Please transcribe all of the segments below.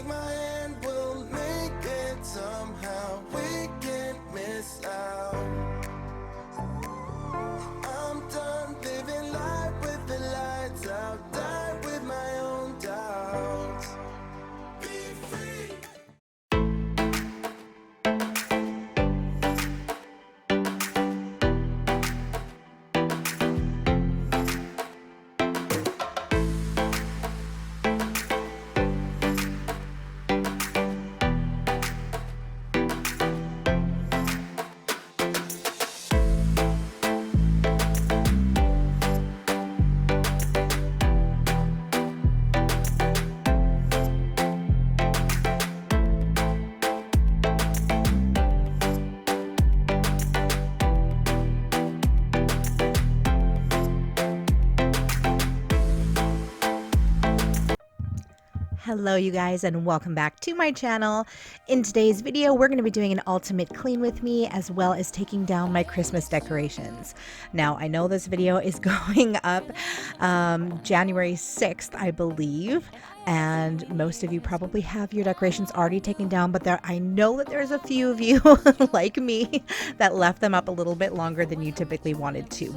my hand, we'll make it somehow. We can't miss out. I'm done living life with the lights out. Die with my own doubts. Be free. Hello you guys, and welcome back to my channel. In today's video we're going to be doing an ultimate clean with me, as well as taking down my Christmas decorations. Now I know this video is going up January 6th, I believe, and most of you probably have your decorations already taken down, but I know that there's a few of you like me that left them up a little bit longer than you typically wanted to.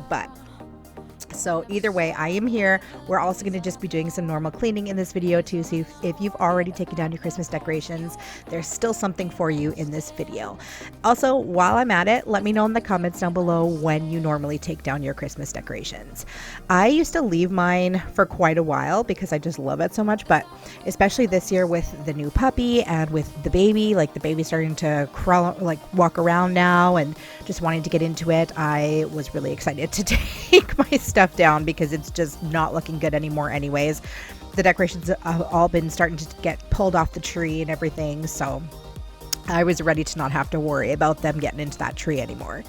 So either way, I am here. We're also going to just be doing some normal cleaning in this video too. So if you've already taken down your Christmas decorations, there's still something for you in this video. Also, while I'm at it, let me know in the comments down below when you normally take down your Christmas decorations. I used to leave mine for quite a while because I just love it so much, but especially this year with the new puppy and with the baby, like the baby starting to crawl, like walk around now and just wanting to get into it, I was really excited to take my stuff down because it's just not looking good anymore anyways. The decorations have all been starting to get pulled off the tree and everything, so I was ready to not have to worry about them getting into that tree anymore.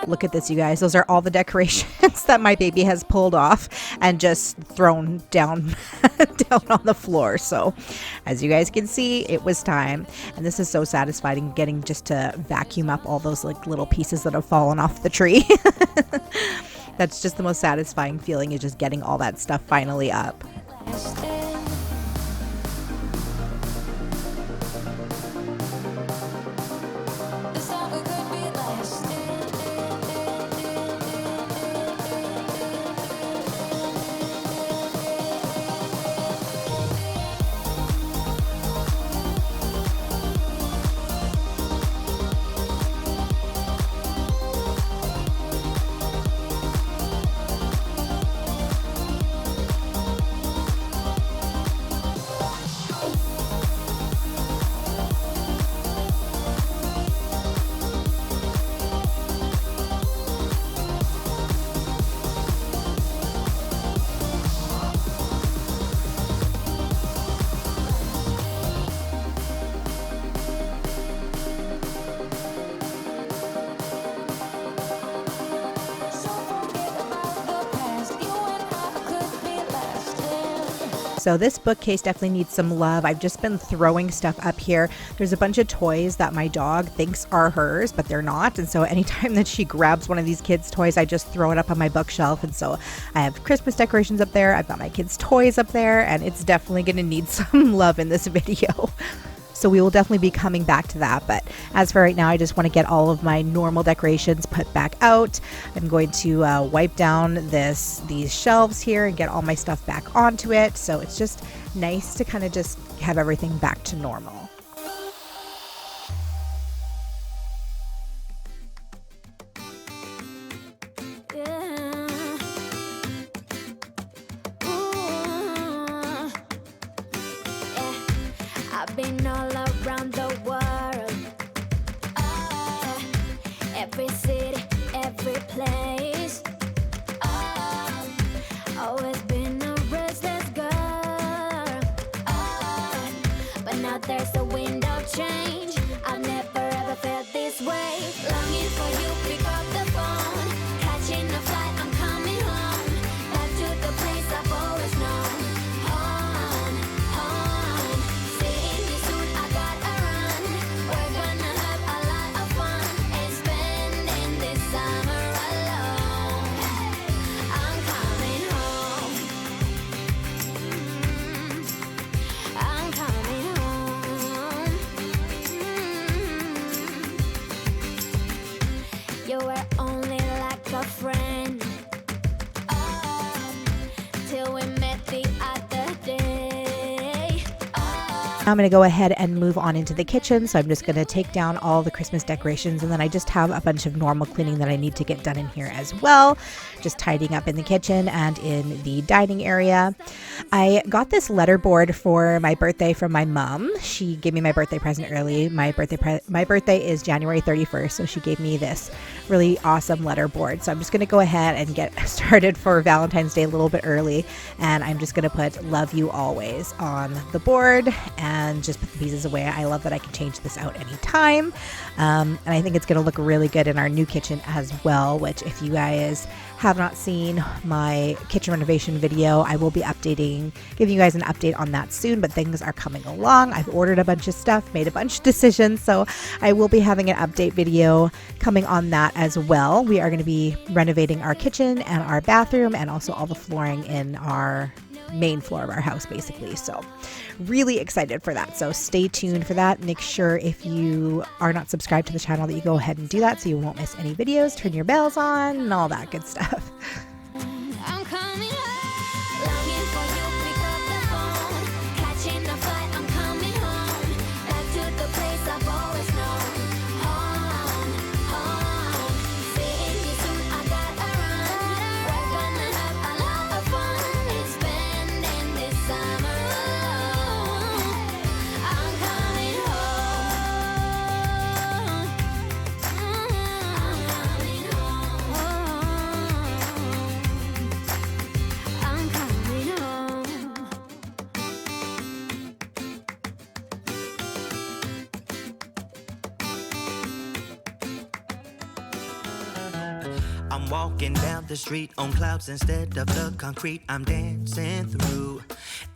Look at this, you guys. Those are all the decorations that my baby has pulled off and just thrown down down on the floor. So as you guys can see, it was time. And this is so satisfying, getting just to vacuum up all those like little pieces that have fallen off the tree. That's just the most satisfying feeling, is just getting all that stuff finally up. So this bookcase definitely needs some love. I've just been throwing stuff up here. There's a bunch of toys that my dog thinks are hers, but they're not. And so anytime that she grabs one of these kids' toys, I just throw it up on my bookshelf. And so I have Christmas decorations up there. I've got my kids' toys up there, and it's definitely going to need some love in this video. So we will definitely be coming back to that. But as for right now, I just want to get all of my normal decorations put back out. I'm going to wipe down these shelves here and get all my stuff back onto it. So it's just nice to kind of just have everything back to normal. I've been all around the world, every city, every place. Always been a restless girl. now there's a wind of change. I've never ever felt this way. Longing for you, pick up the phone. Catching a flight, I'm coming home. Back to the place I've always known. Home, home. Seeing you soon, I gotta run. We're gonna have a lot of fun and spending this summer alone. I'm coming home. I'm coming home. You were only like a friend till we met the other day. I'm going to go ahead and move on into the kitchen. So I'm just going to take down all the Christmas decorations, and then I just have a bunch of normal cleaning that I need to get done in here as well. Just tidying up in the kitchen and in the dining area. I got this letter board for my birthday from my mom. She gave me my birthday present early. My birthday is January 31st, so she gave me this really awesome letter board. So I'm just going to go ahead and get started for Valentine's Day a little bit early, and I'm just going to put "Love You Always" on the board and just put the pieces away. I love that I can change this out anytime, and I think it's going to look really good in our new kitchen as well, which if you guys have not seen my kitchen renovation video, I will be giving you guys an update on that soon, but things are coming along. I've ordered a bunch of stuff, made a bunch of decisions, so I will be having an update video coming on that as well. We are going to be renovating our kitchen and our bathroom and also all the flooring in our main floor of our house basically. So really excited for that. So stay tuned for that. Make sure if you are not subscribed to the channel that you go ahead and do that so you won't miss any videos. Turn your bells on and all that good stuff. I'm coming home. Longing for you, pick up the phone. Catching a flight, I'm coming home. Back to the place I've always known. Home, home. Seeing you soon, I gotta run. We're gonna have a lot of fun and spending this summer alone. I'm coming home. I'm coming home. I'm coming home. I'm walking down the street on clouds instead of the concrete I'm dancing through.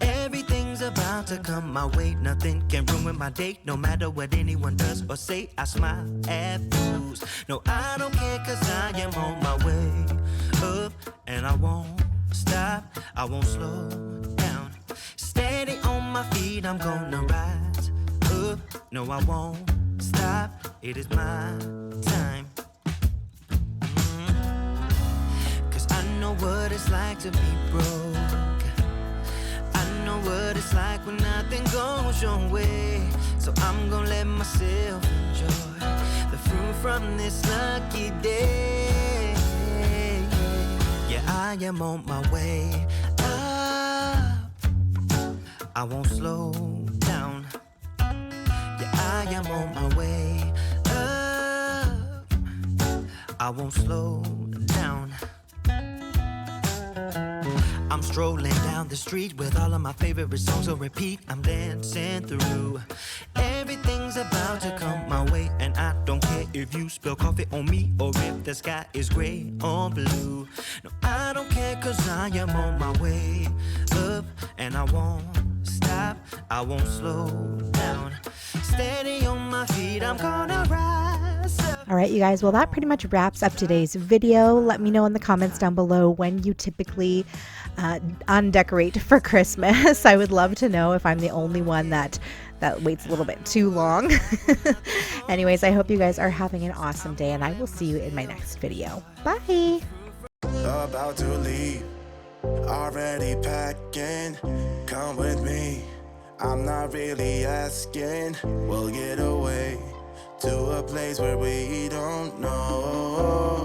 Everything's about to come my way. Nothing can ruin my day, no matter what anyone does or say. I smile at fools. No, I don't care, cause I am on my way up, and I won't stop, I won't slow down. Steady on my feet, I'm gonna rise up. No, I won't stop, it is my time. Cause I know what it's like to be broke. I know what it's like when nothing goes your way. So I'm gonna let myself enjoy the fruit from this lucky day. Yeah, I am on my way up, I won't slow down. Yeah, I am on my way up, I won't slow down. I'm strolling down the street with all of my favorite songs on repeat. I'm dancing through. Everything's about to come my way, and I don't care if you spill coffee on me or if the sky is gray or blue. No, I don't care, cause I am on my way up, and I won't stop, I won't slow down. Steady on my feet, I'm gonna rise up. All right, you guys, well, that pretty much wraps up today's video. Let me know in the comments down below when you typically undecorate for Christmas. I would love to know if I'm the only one that waits a little bit too long. Anyways, I hope you guys are having an awesome day, and I will see you in my next video. Bye! About to leave, already packing. Come with me, I'm not really asking. We'll get away to a place where we don't know.